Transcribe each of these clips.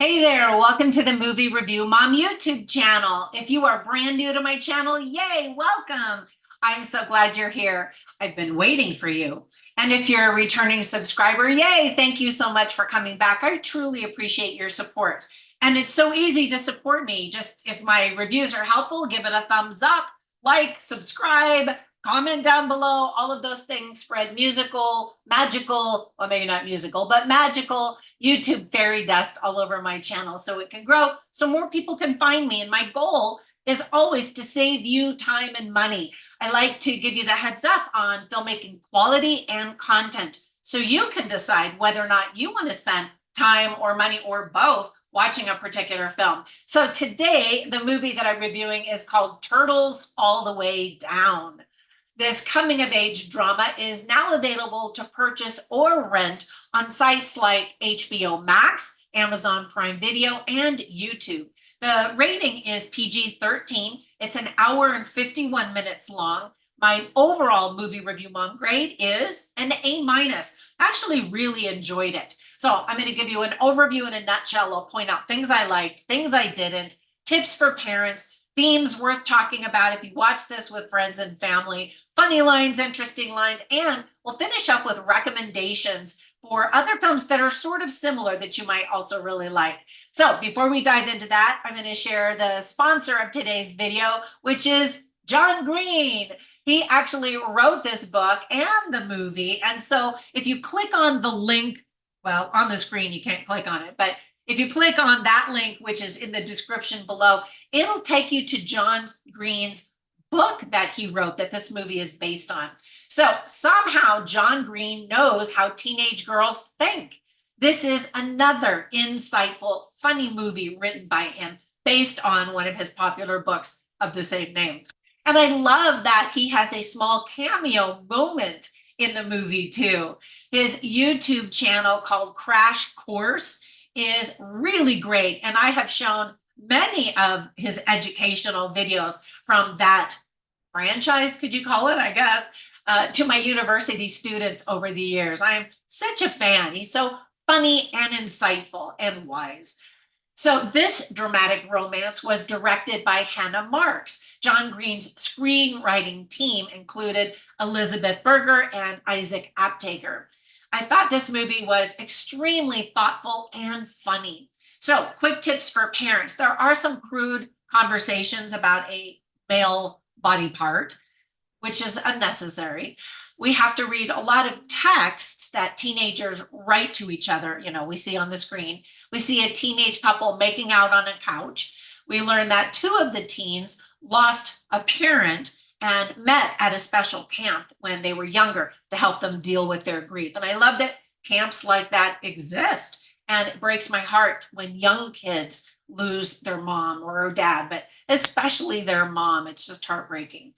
Hey there, welcome to the Movie Review Mom YouTube channel. If you are brand new to my channel, yay, welcome. I'm so glad you're here. I've been waiting for you. And if you're a returning subscriber, yay, thank you so much for coming back. I truly appreciate your support. And it's so easy to support me. Just if my reviews are helpful, give it a thumbs up, like, subscribe, comment down below, all of those things. Spread musical, magical, well, maybe not musical, but magical YouTube fairy dust all over my channel so it can grow, so more people can find me. And my goal is always to save you time and money. I like to give you the heads up on filmmaking quality and content so you can decide whether or not you want to spend time or money or both watching a particular film. So today, the movie that I'm reviewing is called Turtles All the Way Down. This coming of age drama is now available to purchase or rent on sites like HBO Max, Amazon Prime Video, and YouTube. The rating is PG-13. It's an hour and 51 minutes long. My overall movie review mom grade is an A-. I actually really enjoyed it. So I'm going to give you an overview in a nutshell. I'll point out things I liked, things I didn't, tips for parents, themes worth talking about if you watch this with friends and family, funny lines, interesting lines, and we'll finish up with recommendations for other films that are sort of similar that you might also really like. So before we dive into that, I'm going to share the sponsor of today's video, which is John Green. He actually wrote this book and the movie. And so if you click on the link, well, on the screen, you can't click on it, but if you click on that link, which is in the description below, it'll take you to John Green's book that he wrote that this movie is based on. So somehow John Green knows how teenage girls think. This is another insightful, funny movie written by him based on one of his popular books of the same name. And I love that he has a small cameo moment in the movie too. His YouTube channel called Crash Course is really great. And I have shown many of his educational videos from that franchise, could you call it, I guess, to my university students over the years. I'm such a fan. He's so funny and insightful and wise. So this dramatic romance was directed by Hannah Marks. John Green's screenwriting team included Elizabeth Berger and Isaac Aptaker. I thought this movie was extremely thoughtful and funny. So quick tips for parents. There are some crude conversations about a male body part, which is unnecessary. We have to read a lot of texts that teenagers write to each other. You know, we see on the screen. We see a teenage couple making out on a couch. We learn that two of the teens lost a parent and met at a special camp when they were younger to help them deal with their grief. And I love that camps like that exist. And it breaks my heart when young kids lose their mom or dad, but especially their mom. It's just heartbreaking.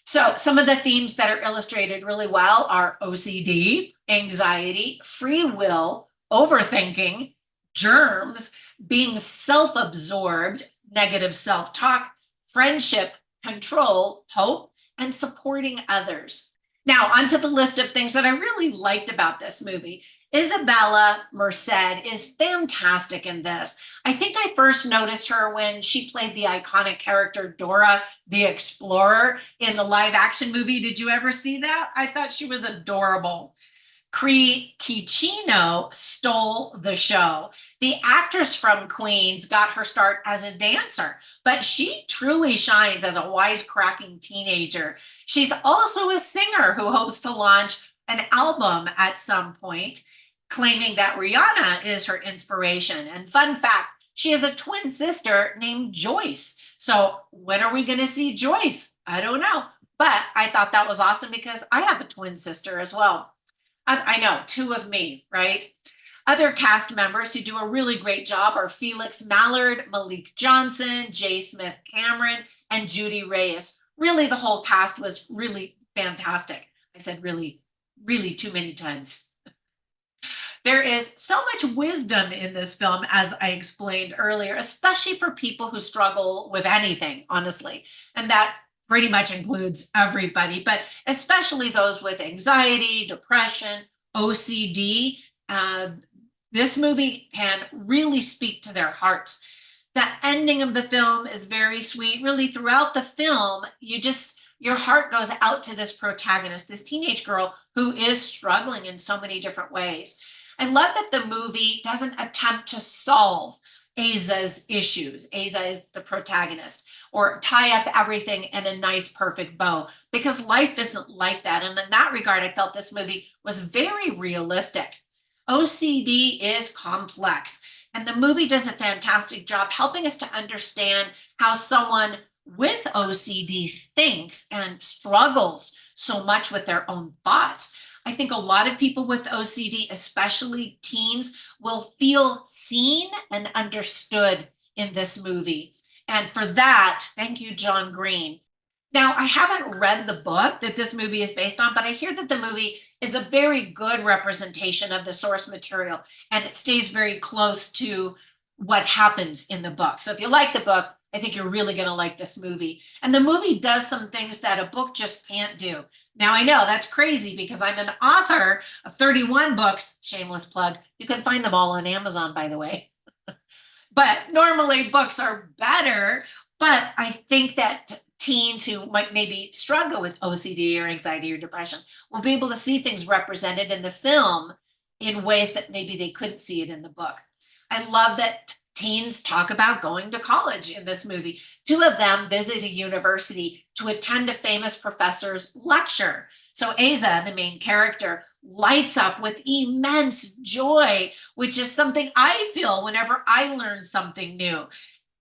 So some of the themes that are illustrated really well are OCD, anxiety, free will, overthinking, germs, being self-absorbed, negative self-talk, friendship, control, hope, and supporting others. Now, onto the list of things that I really liked about this movie. Isabella Merced is fantastic in this. I think I first noticed her when she played the iconic character Dora the Explorer in the live action movie. Did you ever see that? I thought she was adorable. Cree Kicino stole the show. The actress from Queens got her start as a dancer, but she truly shines as a wisecracking teenager. She's also a singer who hopes to launch an album at some point, claiming that Rihanna is her inspiration. And fun fact, she has a twin sister named Joyce. So when are we going to see Joyce? I don't know, but I thought that was awesome because I have a twin sister as well. I know, two of me, right? Other cast members who do a really great job are Felix Mallard, Malik Johnson, J. Smith Cameron, and Judy Reyes. Really, the whole cast was really fantastic. I said really, really too many times. There is so much wisdom in this film, as I explained earlier, especially for people who struggle with anything, honestly. And that pretty much includes everybody, but especially those with anxiety, depression, OCD. this movie can really speak to their hearts. The ending of the film is very sweet. Really, throughout the film, your heart goes out to this protagonist, this teenage girl who is struggling in so many different ways. I love that the movie doesn't attempt to solve Aza's issues. Aza is the protagonist, or tie up everything in a nice, perfect bow, because life isn't like that. And in that regard, I felt this movie was very realistic. OCD is complex, and the movie does a fantastic job helping us to understand how someone with OCD thinks and struggles so much with their own thoughts. I think a lot of people with OCD, especially teens, will feel seen and understood in this movie. And for that, thank you, John Green. Now, I haven't read the book that this movie is based on, but I hear that the movie is a very good representation of the source material, and it stays very close to what happens in the book. So if you like the book, I think you're really going to like this movie. And the movie does some things that a book just can't do. Now, I know that's crazy because I'm an author of 31 books, shameless plug. You can find them all on Amazon, by the way. But normally books are better, but I think that teens who might maybe struggle with OCD or anxiety or depression will be able to see things represented in the film in ways that maybe they couldn't see it in the book. I love that teens talk about going to college in this movie. Two of them visit a university to attend a famous professor's lecture. So Aza, the main character, lights up with immense joy, which is something I feel whenever I learn something new.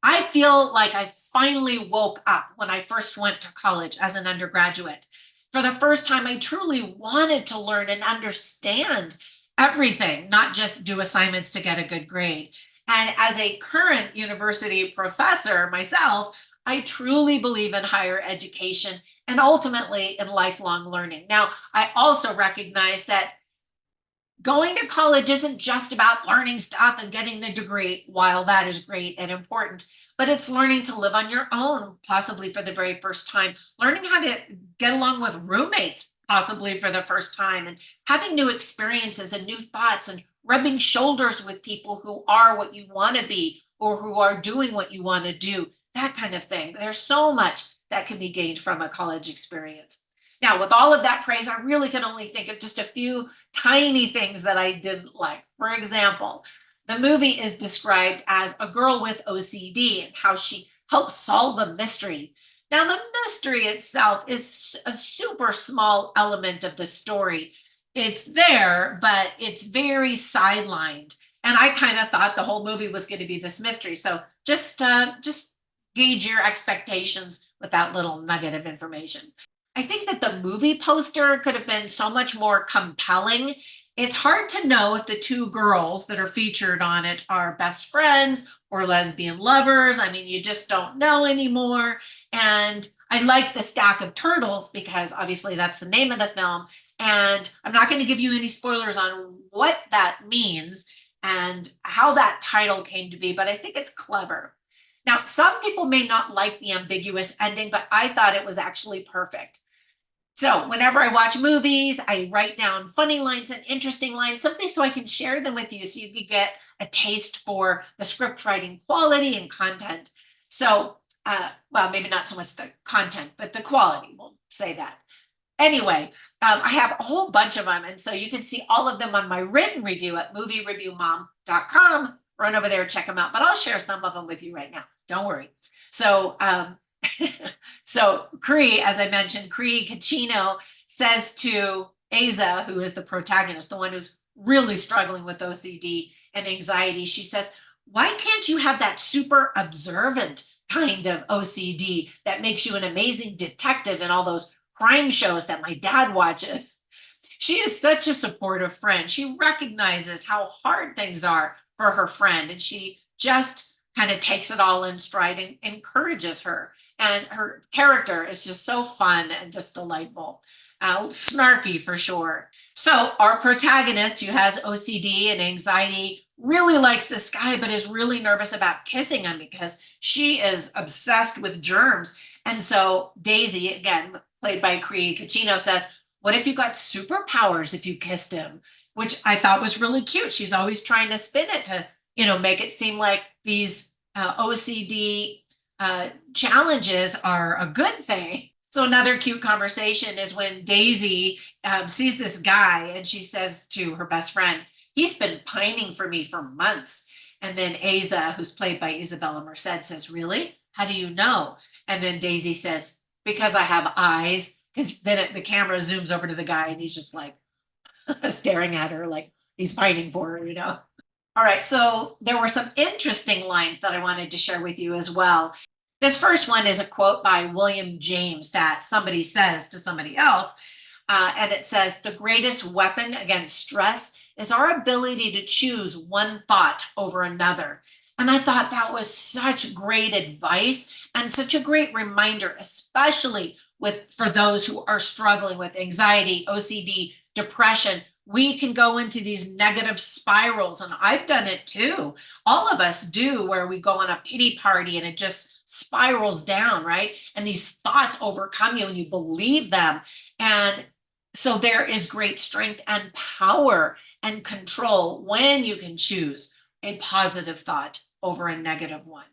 I feel like I finally woke up when I first went to college as an undergraduate. For the first time, I truly wanted to learn and understand everything, not just do assignments to get a good grade. And as a current university professor myself, I truly believe in higher education and ultimately in lifelong learning. Now, I also recognize that going to college isn't just about learning stuff and getting the degree, while that is great and important, but it's learning to live on your own, possibly for the very first time, learning how to get along with roommates, possibly for the first time, and having new experiences and new thoughts and rubbing shoulders with people who are what you want to be or who are doing what you want to do, that kind of thing. There's so much that can be gained from a college experience. Now, with all of that praise, I really can only think of just a few tiny things that I didn't like. For example, the movie is described as a girl with OCD and how she helps solve a mystery. Now, the mystery itself is a super small element of the story. It's there, but it's very sidelined. And I kind of thought the whole movie was going to be this mystery. So just gauge your expectations with that little nugget of information. I think that the movie poster could have been so much more compelling. It's hard to know if the two girls that are featured on it are best friends or lesbian lovers. I mean, you just don't know anymore. And I like the stack of turtles because obviously that's the name of the film. And I'm not going to give you any spoilers on what that means and how that title came to be, but I think it's clever. Now, some people may not like the ambiguous ending, but I thought it was actually perfect. So whenever I watch movies, I write down funny lines and interesting lines, something so I can share them with you so you can get a taste for the script writing quality and content. So, well, maybe not so much the content, but the quality, we'll say that. Anyway, I have a whole bunch of them. And so you can see all of them on my written review at moviereviewmom.com. Run over there, check them out. But I'll share some of them with you right now. Don't worry. So, so Cree, as I mentioned, Cree Cacino says to Aza, who is the protagonist, the one who's really struggling with OCD and anxiety, she says, why can't you have that super observant kind of OCD that makes you an amazing detective in all those crime shows that my dad watches? She is such a supportive friend. She recognizes how hard things are for her friend, and she just kind of takes it all in stride and encourages her. And her character is just so fun and just delightful, snarky for sure. So our protagonist, who has OCD and anxiety, really likes this guy, but is really nervous about kissing him because she is obsessed with germs. And so Daisy, again, played by Cree Cacino, says, what if you got superpowers if you kissed him? which I thought was really cute. She's always trying to spin it to, make it seem like these OCD challenges are a good thing. So another cute conversation is when Daisy sees this guy and she says to her best friend, he's been pining for me for months. And then Aza, who's played by Isabella Merced, says, really? How do you know? And then Daisy says, because I have eyes. Because then the camera zooms over to the guy and he's just like staring at her like he's pining for her. All right, so there were some interesting lines that I wanted to share with you as well. This first one is a quote by William James that somebody says to somebody else. And it says, the greatest weapon against stress is our ability to choose one thought over another. And I thought that was such great advice and such a great reminder, especially for those who are struggling with anxiety, OCD, depression. We can go into these negative spirals, and I've done it too. All of us do, where we go on a pity party and it just spirals down, right? And these thoughts overcome you and you believe them. And so there is great strength and power and control when you can choose a positive thought over a negative one.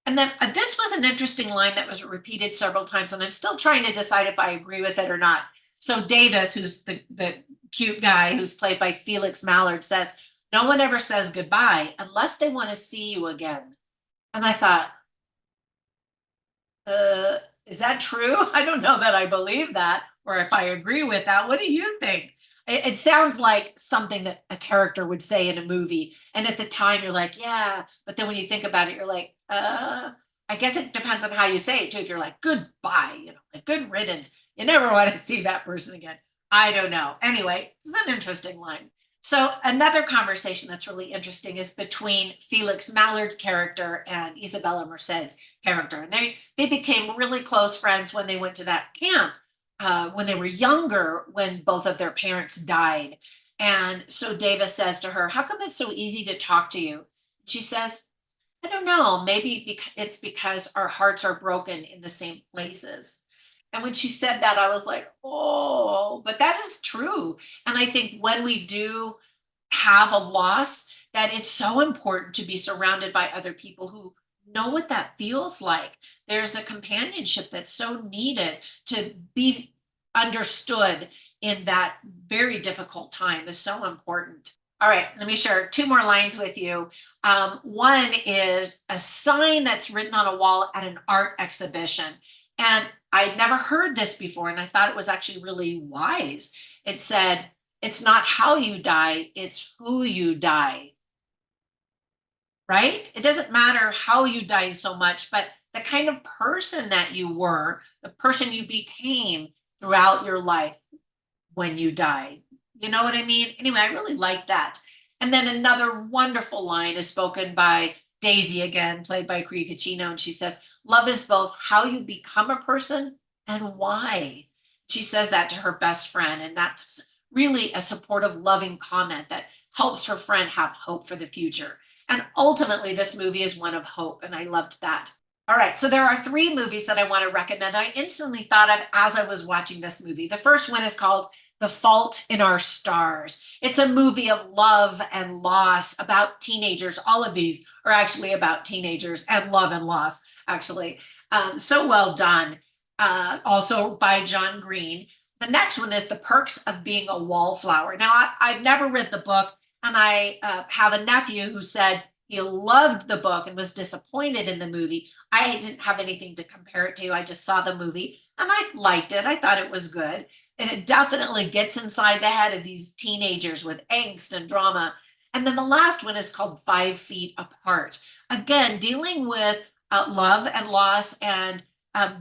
And then this was an interesting line that was repeated several times, and I'm still trying to decide if I agree with it or not. So Davis, who's the cute guy who's played by Felix Mallard, says, no one ever says goodbye unless they want to see you again. And I thought, is that true? I don't know that I believe that, or if I agree with that. What do you think? It sounds like something that a character would say in a movie. And at the time you're like, yeah, but then when you think about it, you're like, I guess it depends on how you say it too. If you're like, goodbye, like good riddance, you never want to see that person again. I don't know. Anyway, it's an interesting line. So another conversation that's really interesting is between Felix Mallard's character and Isabella Merced's character. And they became really close friends when they went to that camp when they were younger, when both of their parents died. And so Davis says to her, how come it's so easy to talk to you? She says, I don't know, maybe it's because our hearts are broken in the same places. And when she said that, I was like, oh, but that is true. And I think when we do have a loss, that it's so important to be surrounded by other people who know what that feels like. There's a companionship that's so needed to be understood in that very difficult time is so important. All right, let me share two more lines with you. One is a sign that's written on a wall at an art exhibition. And I'd never heard this before, and I thought it was actually really wise. It said, it's not how you die, it's who you die. Right? It doesn't matter how you die so much, but the kind of person that you were, the person you became throughout your life when you died. You know what I mean? Anyway, I really like that. And then another wonderful line is spoken by Daisy, again, played by Kriya Kachino, and she says, love is both how you become a person and why. She says that to her best friend, and that's really a supportive, loving comment that helps her friend have hope for the future. And ultimately, this movie is one of hope, and I loved that. All right, so there are three movies that I want to recommend that I instantly thought of as I was watching this movie. The first one is called The Fault in Our Stars. It's a movie of love and loss about teenagers. All of these are actually about teenagers and love and loss, actually. So well done. Also by John Green. The next one is The Perks of Being a Wallflower. Now, I've never read the book, and I have a nephew who said he loved the book and was disappointed in the movie. I didn't have anything to compare it to. I just saw the movie and I liked it. I thought it was good. And it definitely gets inside the head of these teenagers with angst and drama. And then the last one is called 5 Feet Apart. Again, dealing with love and loss and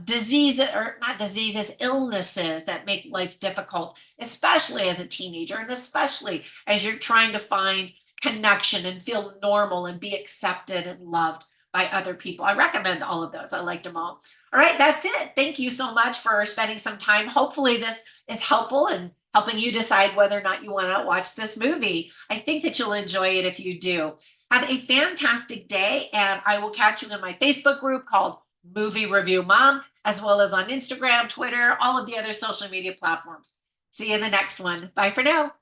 diseases, or not diseases, illnesses that make life difficult, especially as a teenager and especially as you're trying to find connection and feel normal and be accepted and loved by other people. I recommend all of those. I liked them all. All right, that's it. Thank you so much for spending some time. Hopefully this is helpful in helping you decide whether or not you want to watch this movie. I think that you'll enjoy it if you do. Have a fantastic day, and I will catch you in my Facebook group called Movie Review Mom, as well as on Instagram, Twitter, all of the other social media platforms. See you in the next one. Bye for now.